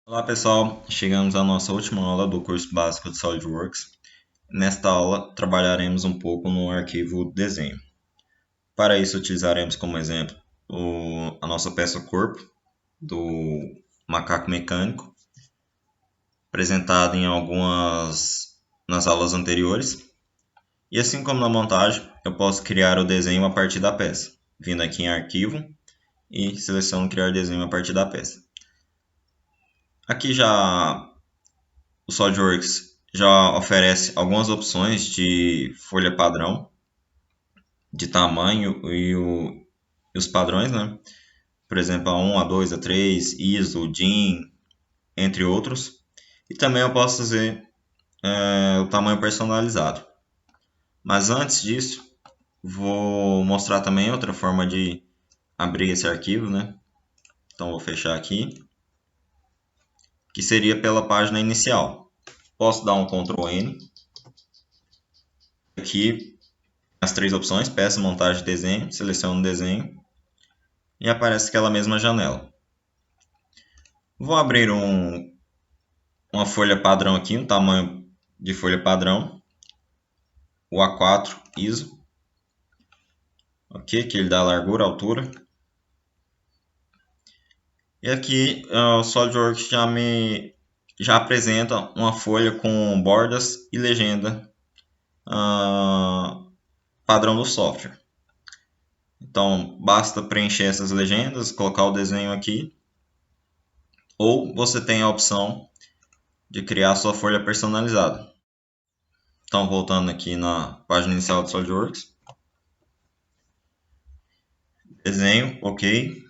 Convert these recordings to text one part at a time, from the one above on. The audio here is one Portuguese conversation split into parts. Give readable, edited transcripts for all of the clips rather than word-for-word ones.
Olá pessoal, chegamos à nossa última aula do curso básico de SolidWorks. Nesta aula trabalharemos um pouco no arquivo desenho. Para isso utilizaremos como exemplo a nossa peça corpo do macaco mecânico, apresentada em algumas nas aulas anteriores. E assim como na montagem, eu posso criar o desenho a partir da peça, vindo aqui em arquivo e seleciono criar desenho a partir da peça. Aqui já o SolidWorks já oferece algumas opções de folha padrão, de tamanho e os padrões, né? Por exemplo, A1, A2, A3, ISO, DIN, entre outros. E também eu posso fazer o tamanho personalizado. Mas antes disso, vou mostrar também outra forma de abrir esse arquivo, né? Então vou fechar aqui, que seria pela página inicial. Posso dar um Ctrl N. Aqui as três opções, peça, montagem e desenho, seleciono o desenho e aparece aquela mesma janela. Vou abrir uma folha padrão aqui, um tamanho de folha padrão, o A4 ISO, ok, que ele dá largura, altura. E aqui o SolidWorks já apresenta uma folha com bordas e legenda padrão do software. Então basta preencher essas legendas, colocar o desenho aqui, ou você tem a opção de criar sua folha personalizada. Então, voltando aqui na página inicial do SolidWorks. Desenho, ok.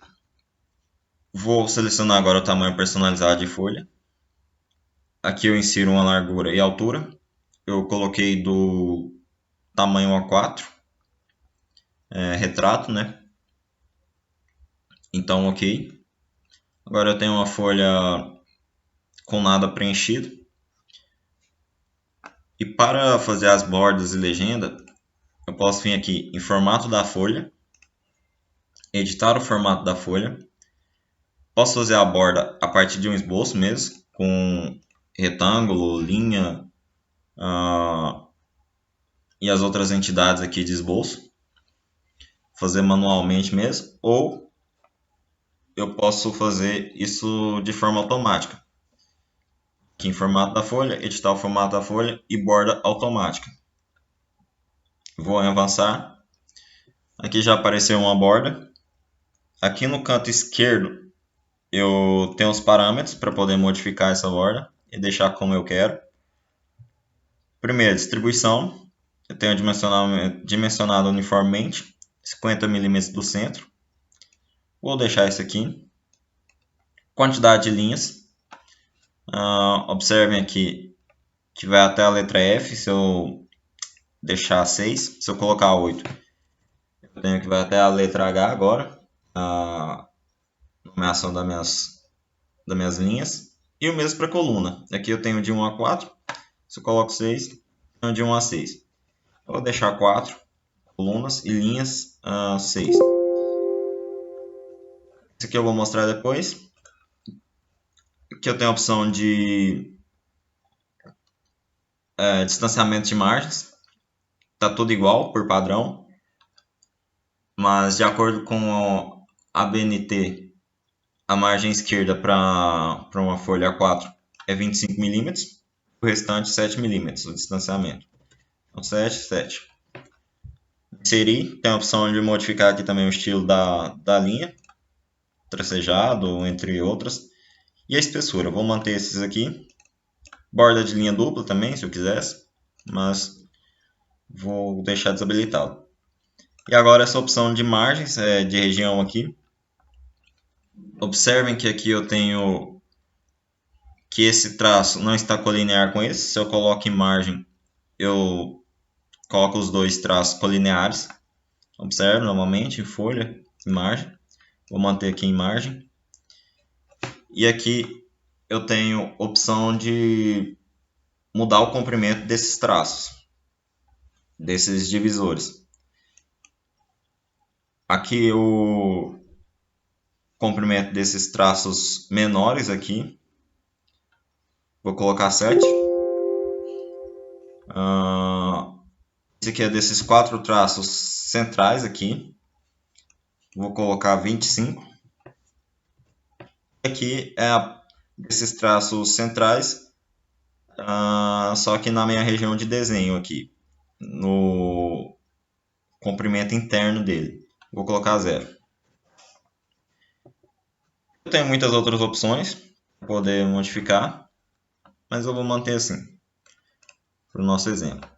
Vou selecionar agora o tamanho personalizado de folha. Aqui eu insiro uma largura e altura. Eu coloquei do tamanho A4. Retrato, né? Então, ok. Agora eu tenho uma folha com nada preenchido. E para fazer as bordas e legenda, eu posso vir aqui em formato da folha, editar o formato da folha. Posso fazer a borda a partir de um esboço mesmo, com retângulo, linha e as outras entidades aqui de esboço. Fazer manualmente mesmo, ou eu posso fazer isso de forma automática. Aqui em formato da folha, editar o formato da folha e borda automática. Vou avançar. Aqui já apareceu uma borda. Aqui no canto esquerdo eu tenho os parâmetros para poder modificar essa borda e deixar como eu quero. Primeiro, distribuição. Eu tenho dimensionado uniformemente 50 mm do centro. Vou deixar isso aqui. Quantidade de linhas. Observem aqui que vai até a letra F. Se eu deixar 6, se eu colocar 8, eu tenho que vai até a letra H agora. A nomeação das minhas linhas. E o mesmo para a coluna. Aqui eu tenho de 1 a 4. Se eu coloco 6, eu tenho de 1 a 6. Eu vou deixar 4 colunas e linhas 6. Esse aqui eu vou mostrar depois. Aqui eu tenho a opção de distanciamento de margens. Está tudo igual por padrão. Mas de acordo com a BNT, a margem esquerda para uma folha A4 é 25 mm. O restante 7 mm o distanciamento. Então 7, 7. Inserir, tem a opção de modificar aqui também o estilo da linha. Tracejado, entre outras. E a espessura, vou manter esses aqui. Borda de linha dupla também, se eu quisesse, mas vou deixar desabilitado. E agora essa opção de margens, de região aqui. Observem que aqui eu tenho que esse traço não está colinear com esse. Se eu coloco em margem, eu coloco os dois traços colineares. Observe novamente, folha e margem. Vou manter aqui em margem. E aqui eu tenho opção de mudar o comprimento desses traços, desses divisores. Aqui o comprimento desses traços menores aqui Vou colocar 7. Esse aqui é desses 4 traços centrais aqui. Vou colocar 25. Aqui é desses traços centrais, só que na minha região de desenho aqui, no comprimento interno dele. Vou colocar 0. Eu tenho muitas outras opções para poder modificar, mas eu vou manter assim, para o nosso exemplo.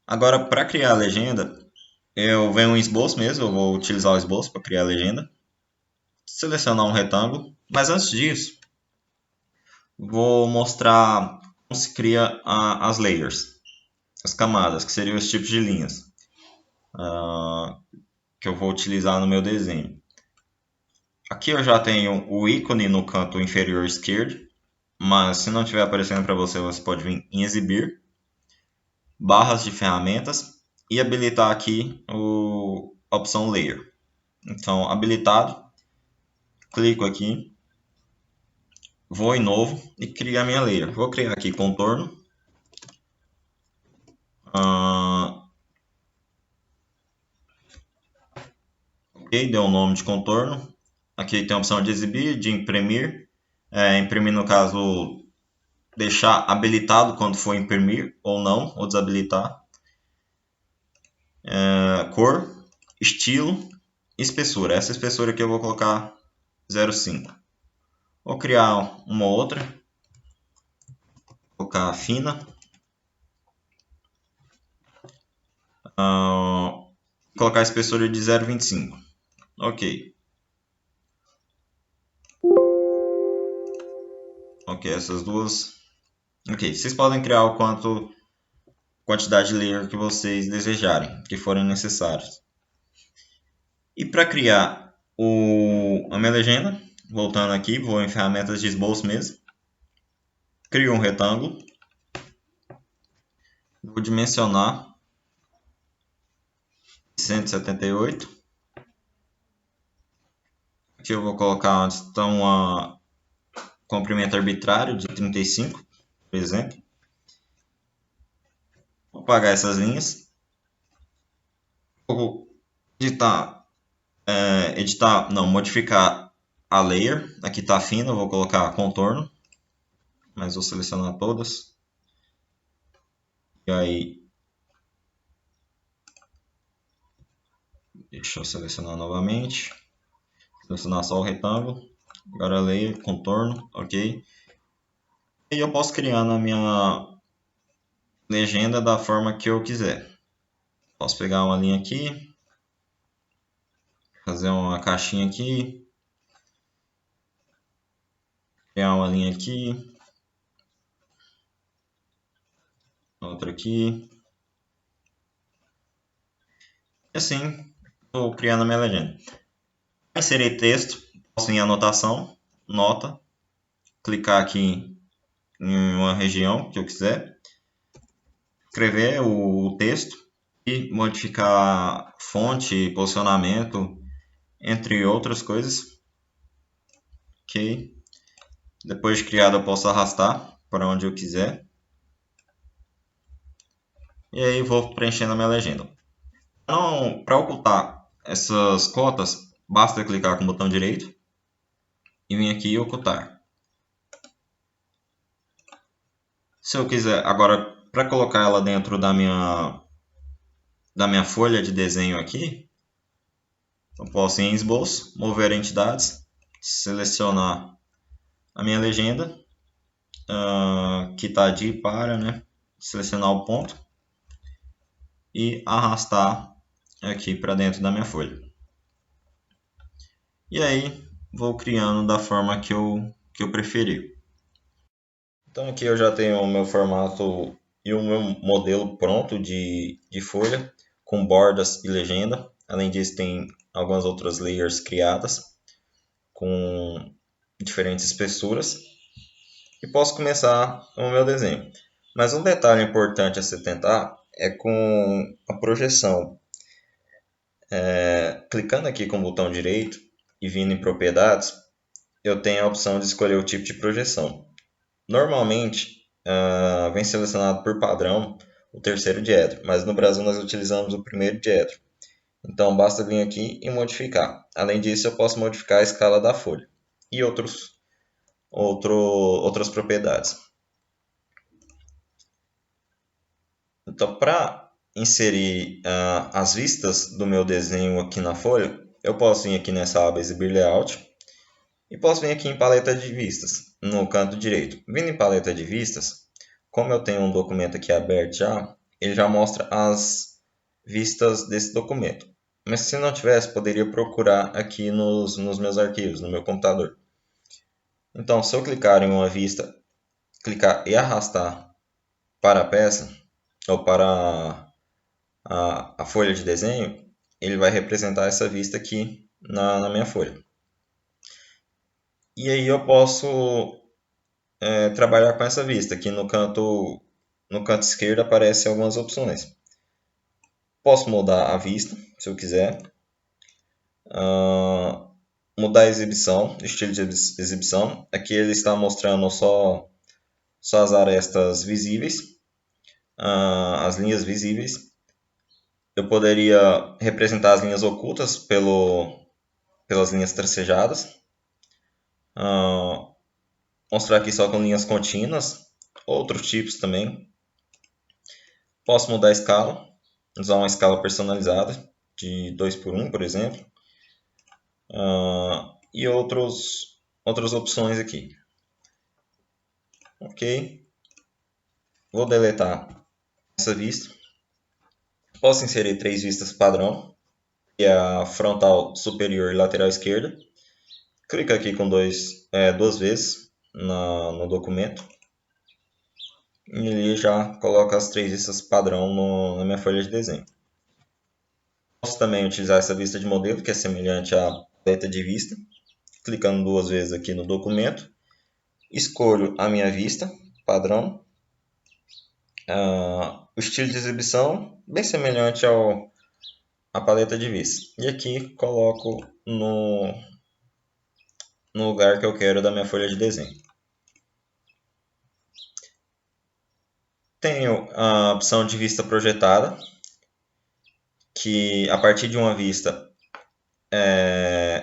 Agora, para criar a legenda, eu venho um esboço mesmo, eu vou utilizar o esboço para criar a legenda. Selecionar um retângulo, mas antes disso, vou mostrar como se cria as layers, as camadas, que seriam os tipos de linhas que eu vou utilizar no meu desenho. Aqui eu já tenho o ícone no canto inferior esquerdo, mas se não estiver aparecendo para você, você pode vir em exibir, barras de ferramentas e habilitar aqui a opção layer. Então, habilitado, clico aqui, vou em novo e crio a minha layer. Vou criar aqui contorno. Ok, deu um nome de contorno. Aqui tem a opção de exibir, de imprimir. Imprimir, no caso, deixar habilitado quando for imprimir ou não, ou desabilitar. Cor, estilo, espessura. Essa espessura aqui eu vou colocar 0,5. Vou criar uma outra. Vou colocar fina. Colocar a espessura de 0,25. Ok. Ok, essas duas. Ok, vocês podem criar o quantidade de layer que vocês desejarem, que forem necessários. E para criar a minha legenda, voltando aqui, vou em ferramentas de esboço mesmo. Crio um retângulo. Vou dimensionar 178. Aqui eu vou colocar onde está um comprimento arbitrário de 35, por exemplo. Vou apagar essas linhas. Vou modificar a layer. Aqui está fina, eu vou colocar contorno, mas vou selecionar todas. E aí, deixa eu selecionar novamente. Selecionar só o retângulo. Agora layer, contorno, ok. E eu posso criar na minha legenda da forma que eu quiser. Posso pegar uma linha aqui, fazer uma caixinha aqui, criar uma linha aqui, outra aqui. E assim, estou criando a minha legenda. Inserir texto, posso ir em anotação, nota, clicar aqui em uma região que eu quiser, escrever o texto e modificar fonte, posicionamento, entre outras coisas. Ok. Depois de criado, eu posso arrastar para onde eu quiser. E aí vou preenchendo a minha legenda. Para ocultar essas cotas, basta clicar com o botão direito e vir aqui e ocultar. Se eu quiser, agora para colocar ela dentro da minha folha de desenho aqui, eu posso ir em esboço, mover entidades, selecionar a minha legenda, que está de para, né? Selecionar o ponto e arrastar aqui para dentro da minha folha. E aí vou criando da forma que eu preferir. Então aqui eu já tenho o meu formato e o meu modelo pronto de folha, com bordas e legenda. Além disso, tem algumas outras layers criadas com diferentes espessuras. E posso começar o meu desenho. Mas um detalhe importante a se tentar é com a projeção. Clicando aqui com o botão direito e vindo em propriedades, eu tenho a opção de escolher o tipo de projeção. Normalmente, vem selecionado por padrão o terceiro diedro, mas no Brasil nós utilizamos o primeiro diedro. Então basta vir aqui e modificar. Além disso, eu posso modificar a escala da folha e outras propriedades. Então, para inserir as vistas do meu desenho aqui na folha, eu posso vir aqui nessa aba Exibir Layout e posso vir aqui em Paleta de Vistas, no canto direito. Vindo em Paleta de Vistas, como eu tenho um documento aqui aberto já, ele já mostra as vistas desse documento. Mas se não tivesse, poderia procurar aqui nos meus arquivos, no meu computador. Então, se eu clicar em uma vista, clicar e arrastar para a peça, ou para a folha de desenho, ele vai representar essa vista aqui na minha folha. E aí eu posso trabalhar com essa vista. Aqui no canto esquerdo aparecem algumas opções. Posso mudar a vista, se eu quiser. Mudar a exibição, estilo de exibição. Aqui ele está mostrando só as arestas visíveis, as linhas visíveis. Eu poderia representar as linhas ocultas pelas linhas tracejadas. Mostrar aqui só com linhas contínuas, outros tipos também. Posso mudar a escala, usar uma escala personalizada de 2:1, por exemplo. E outras opções aqui. Ok. Vou deletar essa vista. Posso inserir 3 vistas padrão, que é a frontal superior e lateral esquerda. Clica aqui com duas vezes no documento. E ele já coloca as 3 vistas padrão na minha folha de desenho. Posso também utilizar essa vista de modelo, que é semelhante à paleta de vista. Clicando 2 vezes aqui no documento. Escolho a minha vista padrão. O estilo de exibição, bem semelhante à paleta de vista. E aqui coloco no lugar que eu quero da minha folha de desenho. Tenho a opção de vista projetada, que a partir de uma vista,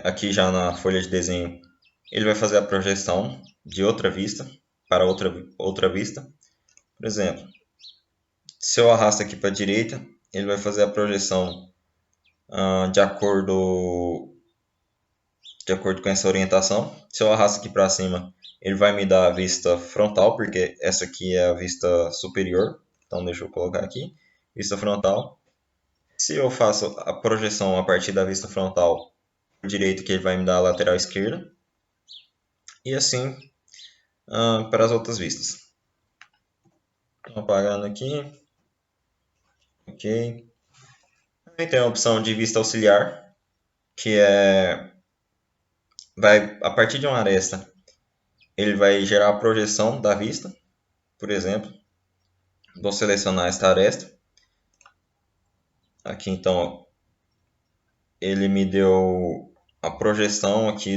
aqui já na folha de desenho, ele vai fazer a projeção de outra vista para outra vista. Por exemplo, se eu arrasto aqui para a direita, ele vai fazer a projeção de acordo com essa orientação. Se eu arrasto aqui para cima, ele vai me dar a vista frontal, porque essa aqui é a vista superior. Então deixa eu colocar aqui, vista frontal. Se eu faço a projeção a partir da vista frontal direita, que ele vai me dar a lateral esquerda. E assim para as outras vistas. Estou apagando aqui. Ok. Também tem a opção de vista auxiliar, que vai a partir de uma aresta, ele vai gerar a projeção da vista. Por exemplo, vou selecionar esta aresta. Aqui então ele me deu a projeção aqui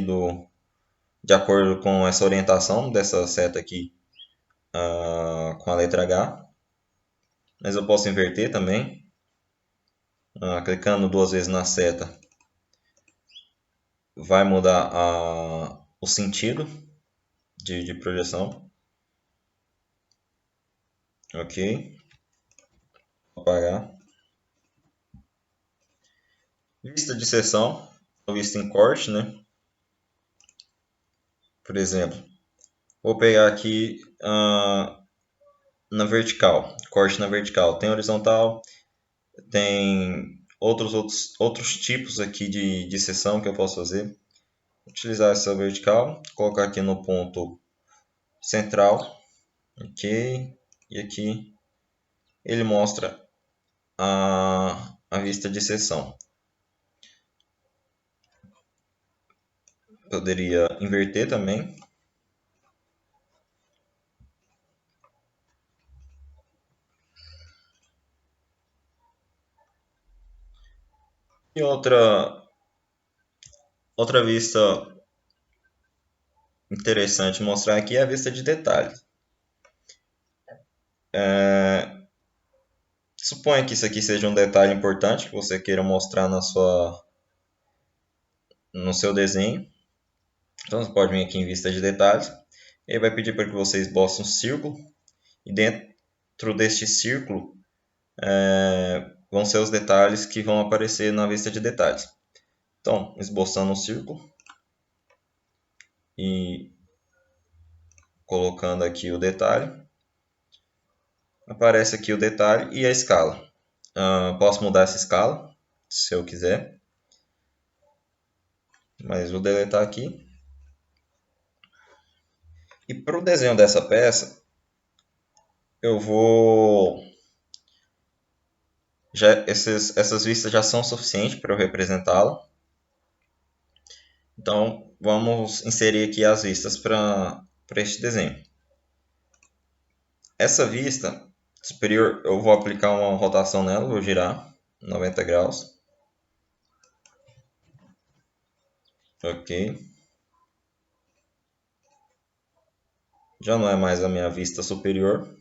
de acordo com essa orientação dessa seta aqui com a letra H. Mas eu posso inverter também, clicando 2 vezes na seta vai mudar o sentido de projeção. Ok, vou apagar. Vista de seção, ou vista em corte, né? Por exemplo, vou pegar aqui na vertical, corte na vertical. Tem horizontal, tem outros tipos aqui de seção que eu posso fazer. Utilizar essa vertical, colocar aqui no ponto central, ok, e aqui ele mostra a vista de seção. Poderia inverter também. E outra vista interessante mostrar aqui é a vista de detalhes. Suponha que isso aqui seja um detalhe importante que você queira mostrar no seu desenho. Então você pode vir aqui em vista de detalhes. Ele vai pedir para que você esboce um círculo. E dentro deste círculo vão ser os detalhes que vão aparecer na vista de detalhes. Então, esboçando um círculo e colocando aqui o detalhe, aparece aqui o detalhe e a escala. Posso mudar essa escala, se eu quiser, mas vou deletar aqui. E para o desenho dessa peça, eu vou... essas vistas já são suficientes para eu representá-la. Então, vamos inserir aqui as vistas para este desenho. Essa vista superior, eu vou aplicar uma rotação nela, vou girar 90 graus. Ok. Já não é mais a minha vista superior,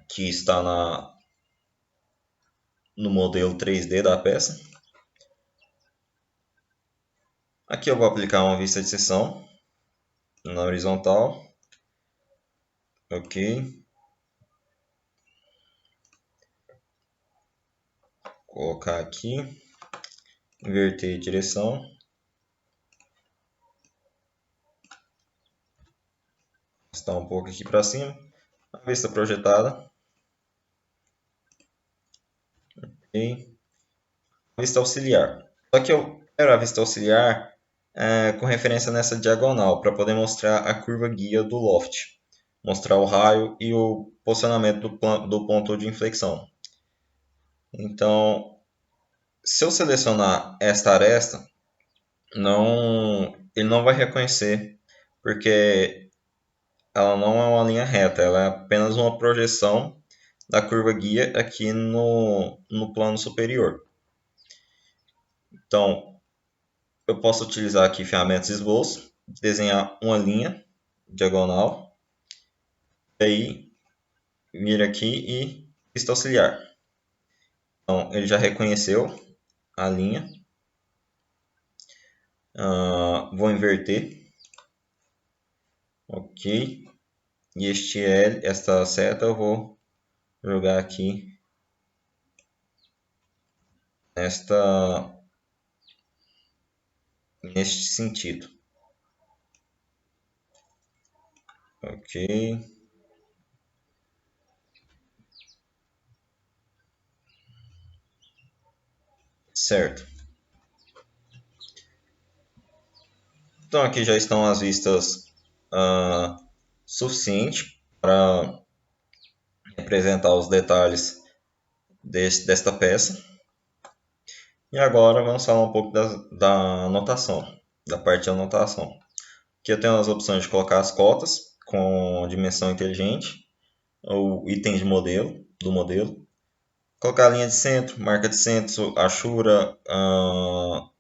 que está no modelo 3D da peça. Aqui eu vou aplicar uma vista de seção na horizontal. Ok. Colocar aqui. Inverter a direção. Está um pouco aqui para cima. A vista projetada. Ok. Vista auxiliar. Só que eu quero a vista auxiliar com referência nessa diagonal, para poder mostrar a curva guia do loft. Mostrar o raio e o posicionamento do ponto de inflexão. Então, se eu selecionar esta aresta, ele não vai reconhecer, porque ela não é uma linha reta, ela é apenas uma projeção da curva guia aqui no plano superior. Então, eu posso utilizar aqui ferramentas esboço, desenhar uma linha diagonal, e aí vir aqui e vista auxiliar. Então, ele já reconheceu a linha. Vou inverter. Ok. E esta seta eu vou jogar aqui neste sentido. Ok. Certo. Então aqui já estão as vistas suficientes para representar os detalhes desta peça. E agora vamos falar um pouco da anotação, da parte de anotação. Aqui eu tenho as opções de colocar as cotas com dimensão inteligente, ou itens de modelo, do modelo. Colocar a linha de centro, marca de centro, achura,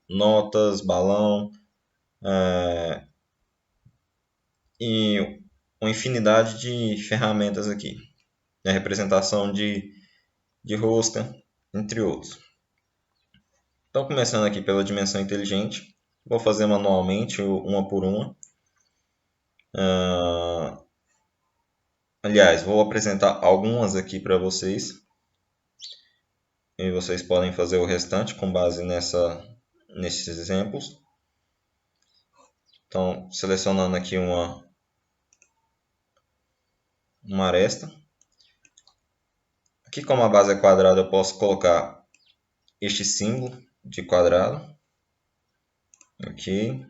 notas, balão, e uma infinidade de ferramentas aqui. A representação de rosca, entre outros. Então, começando aqui pela dimensão inteligente, vou fazer manualmente, uma por uma. Aliás, vou apresentar algumas aqui para vocês. E vocês podem fazer o restante com base nesses exemplos. Então, selecionando aqui uma aresta. Aqui, como a base é quadrada, eu posso colocar este símbolo de quadrado. Ok.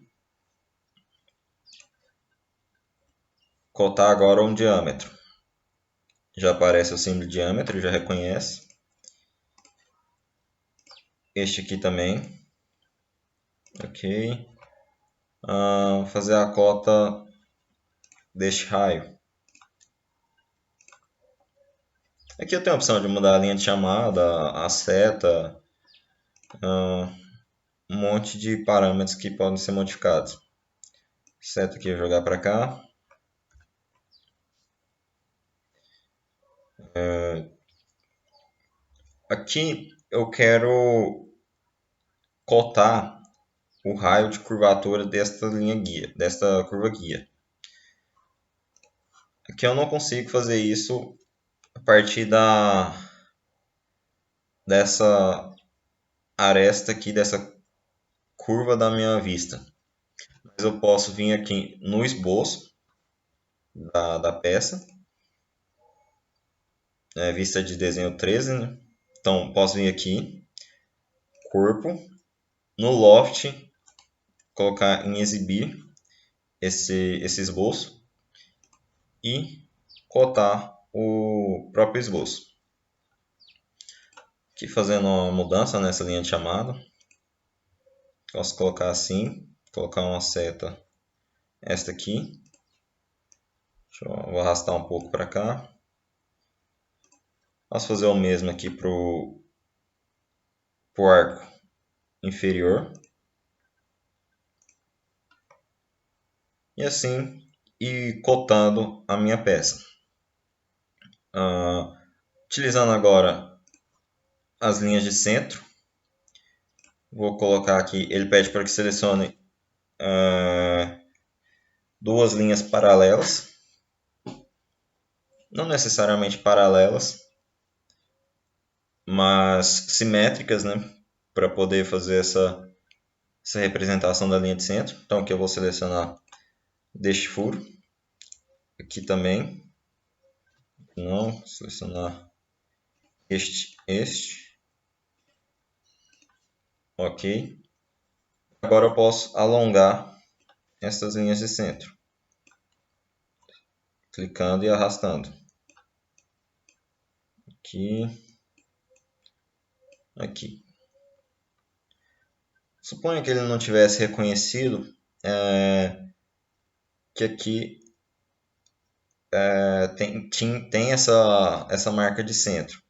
Cotar agora um diâmetro. Já aparece o símbolo de diâmetro, já reconhece. Este aqui também. Ok. Fazer a cota deste raio. Aqui eu tenho a opção de mudar a linha de chamada, a seta, um monte de parâmetros que podem ser modificados. Seta aqui, eu jogar para cá. Aqui eu quero cotar o raio de curvatura desta linha guia, desta curva guia. Aqui eu não consigo fazer isso a partir dessa aresta aqui, dessa curva da minha vista. Mas eu posso vir aqui no esboço da peça, vista de desenho 13, né? Então posso vir aqui, corpo, no loft, colocar em exibir esse esboço e cotar o próprio esboço. Aqui fazendo uma mudança nessa linha de chamada, posso colocar assim, colocar uma seta, esta aqui, vou arrastar um pouco para cá. Posso fazer o mesmo aqui para o arco inferior. E assim ir cotando a minha peça. Utilizando agora as linhas de centro, vou colocar aqui, ele pede para que selecione duas linhas paralelas, não necessariamente paralelas, mas simétricas, né, para poder fazer essa representação da linha de centro. Então aqui eu vou selecionar deste furo, aqui também, não, selecionar este, ok. Agora eu posso alongar essas linhas de centro, clicando e arrastando. Aqui. Suponha que ele não tivesse reconhecido que aqui tem essa marca de centro.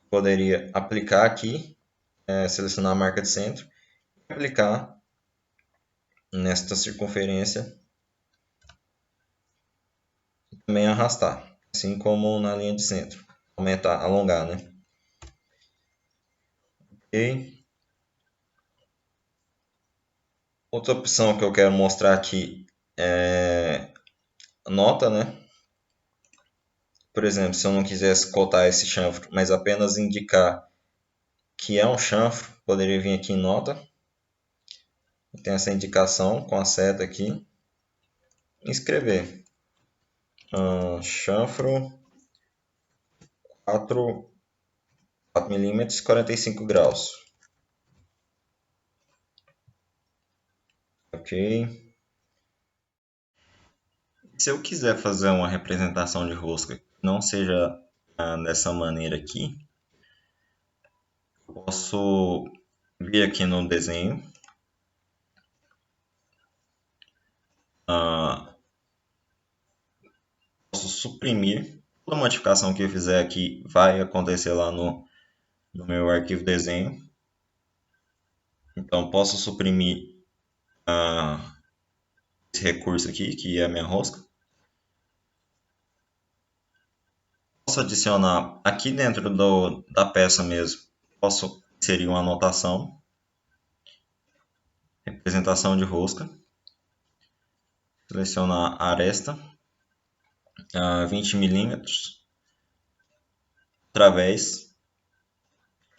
Poderia aplicar aqui, selecionar a marca de centro, e aplicar nesta circunferência e também arrastar, assim como na linha de centro, aumentar, alongar, né? Ok. Outra opção que eu quero mostrar aqui é nota, né? Por exemplo, se eu não quisesse cotar esse chanfro, mas apenas indicar que é um chanfro, poderia vir aqui em nota. Tem essa indicação com a seta aqui. Escrever chanfro 4 milímetros, 45 graus. Ok. Se eu quiser fazer uma representação de rosca que não seja dessa maneira aqui, posso vir aqui no desenho, posso suprimir. Toda modificação que eu fizer aqui vai acontecer lá no meu arquivo desenho. Então posso suprimir esse recurso aqui, que é a minha rosca. Posso adicionar aqui dentro da peça mesmo, posso inserir uma anotação, representação de rosca, selecionar a aresta, 20 milímetros, através,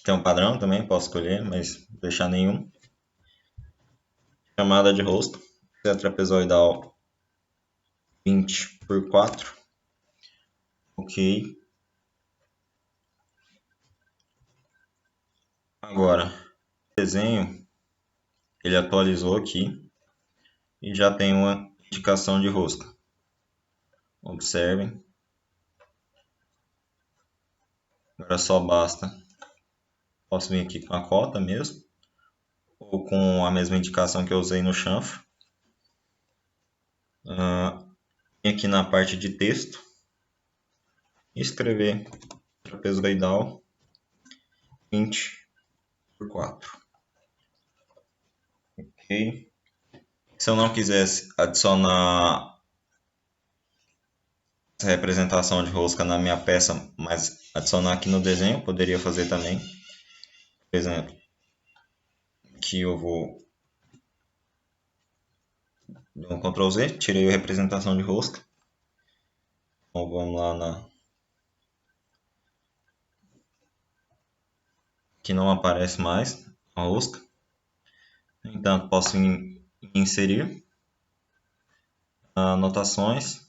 tem um padrão também, posso escolher, mas deixar nenhum, camada de rosca, trapezoidal 20 por 4, ok. Agora, o desenho, ele atualizou aqui e já tem uma indicação de rosca. Observem. Agora só basta, posso vir aqui com a cota mesmo, ou com a mesma indicação que eu usei no chanfro. Vim aqui na parte de texto, escrever trapezoidal 20 por 4. Ok. Se eu não quisesse adicionar essa representação de rosca na minha peça, mas adicionar aqui no desenho, poderia fazer também. Por exemplo, aqui eu vou dar um Ctrl Z, tirei a representação de rosca. Então vamos lá que não aparece mais a rosca. No entanto, posso inserir anotações,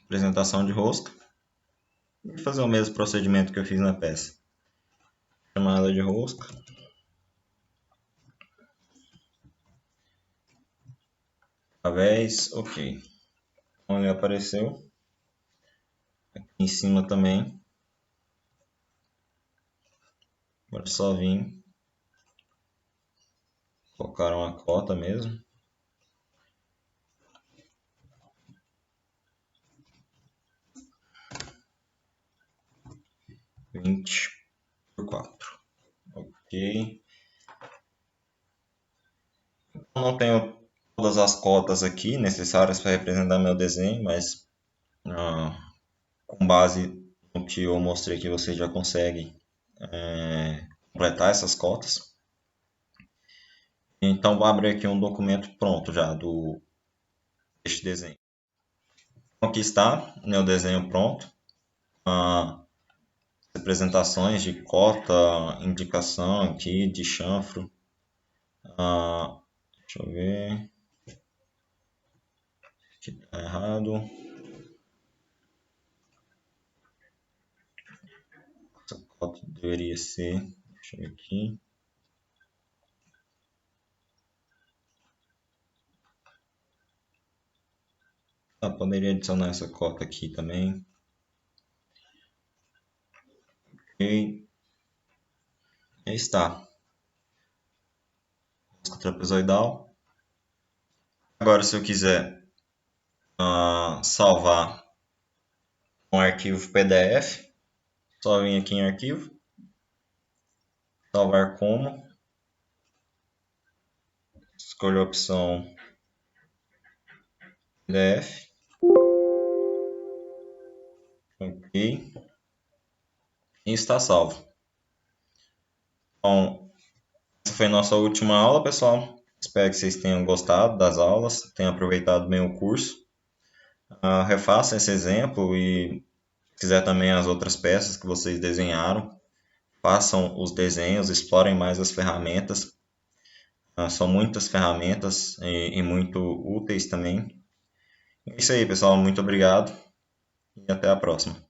representação de rosca e fazer o mesmo procedimento que eu fiz na peça. Chamar ela de rosca. Através, ok. Então ele apareceu. Aqui em cima também. Agora só vim colocar uma cota mesmo. Vinte por 4. Ok. Não tenho todas as cotas aqui necessárias para representar meu desenho, mas com base no que eu mostrei aqui, você já consegue completar essas cotas. Então, vou abrir aqui um documento pronto já deste desenho. Então, aqui está meu desenho pronto. Representações de cota, indicação aqui de chanfro. Deixa eu ver. Aqui está errado. Essa cota deveria ser. Deixa eu ver aqui. Poderia adicionar essa cota aqui também. Ok. Aí está. Rosca trapezoidal. Agora, se eu quiser salvar um arquivo PDF, só vim aqui em arquivo, salvar como, escolho a opção PDF, ok, e está salvo. Então, essa foi a nossa última aula, pessoal. Espero que vocês tenham gostado das aulas, tenham aproveitado bem o curso. Refaçam esse exemplo e se quiser também as outras peças que vocês desenharam, façam os desenhos, explorem mais as ferramentas. São muitas ferramentas e muito úteis também. É isso aí, pessoal. Muito obrigado e até a próxima.